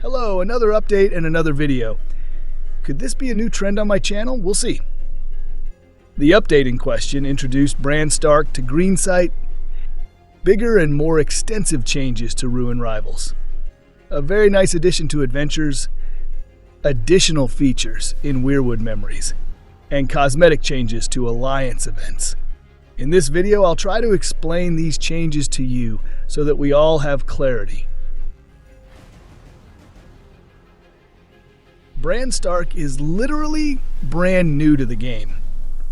Hello, another update and another video. Could this be a new trend on my channel? We'll see. The update in question introduced Bran to greensight, bigger and more extensive changes to Ruin Rivals. A very nice addition to adventures, additional features in Weirwood memories, and cosmetic changes to Alliance events. In this video, I'll try to explain these changes to you so that we all have clarity. Bran is literally brand new to the game.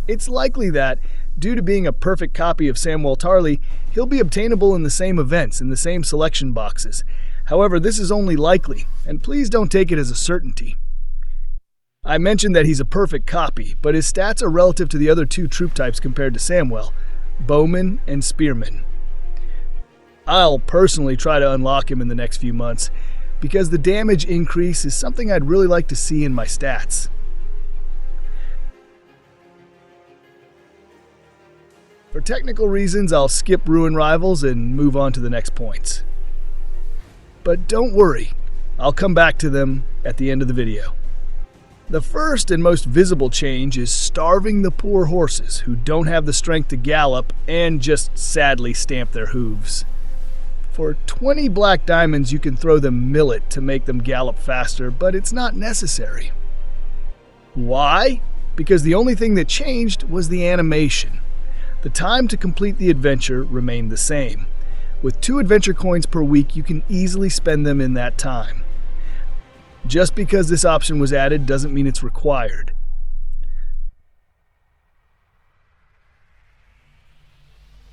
It's likely that, due to being a perfect copy of Samwell Tarly, he'll be obtainable in the same events, in the same selection boxes. However, this is only likely, and please don't take it as a certainty. I mentioned that he's a perfect copy, but his stats are relative to the other two troop types compared to Samwell, Bowman and Spearman. I'll personally try to unlock him in the next few months, because the damage increase is something I'd really like to see in my stats. For technical reasons, I'll skip Ruin Rivals and move on to the next points. But don't worry, I'll come back to them at the end of the video. The first and most visible change is starving the poor horses who don't have the strength to gallop and just sadly stamp their hooves. For 20 black diamonds, you can throw them millet to make them gallop faster, but it's not necessary. Why? Because the only thing that changed was the animation. The time to complete the adventure remained the same. With 2 adventure coins per week, you can easily spend them in that time. Just because this option was added doesn't mean it's required.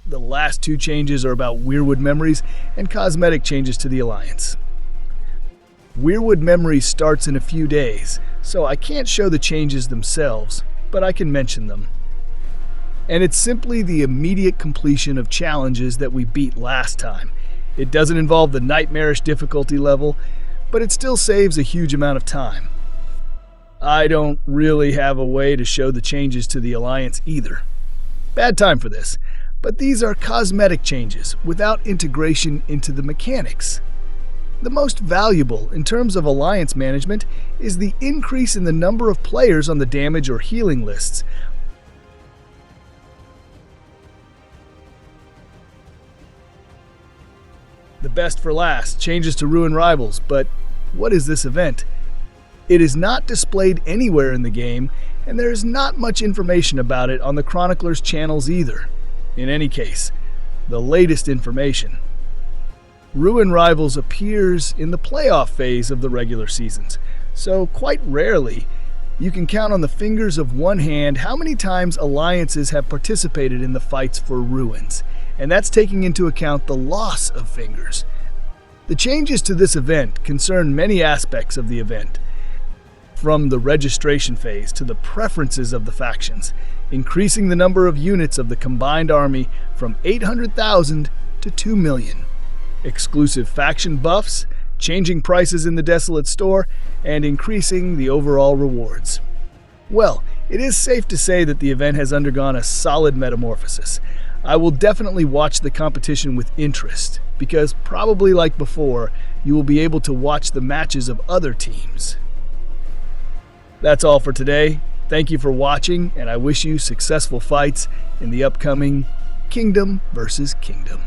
The last 2 changes are about Weirwood memories and cosmetic changes to the Alliance. Weirwood memories starts in a few days, so I can't show the changes themselves, but I can mention them. And it's simply the immediate completion of challenges that we beat last time. It doesn't involve the nightmarish difficulty level, but it still saves a huge amount of time. I don't really have a way to show the changes to the Alliance either. Bad time for this. But these are cosmetic changes without integration into the mechanics. The most valuable in terms of Alliance management is the increase in the number of players on the damage or healing lists. The best for last, changes to Ruin Rivals, but what is this event? It is not displayed anywhere in the game, and there is not much information about it on the Chronicler's channels either. In any case, the latest information. Ruin Rivals appears in the playoff phase of the regular seasons, so quite rarely you can count on the fingers of one hand how many times alliances have participated in the fights for Ruins, and that's taking into account the loss of fingers. The changes to this event concern many aspects of the event, from the registration phase to the preferences of the factions, increasing the number of units of the combined army from 800,000 to 2 million, exclusive faction buffs, changing prices in the Desolate Store, and increasing the overall rewards. Well, it is safe to say that the event has undergone a solid metamorphosis. I will definitely watch the competition with interest, because probably like before, you will be able to watch the matches of other teams. That's all for today. Thank you for watching, and I wish you successful fights in the upcoming Kingdom vs. Kingdom.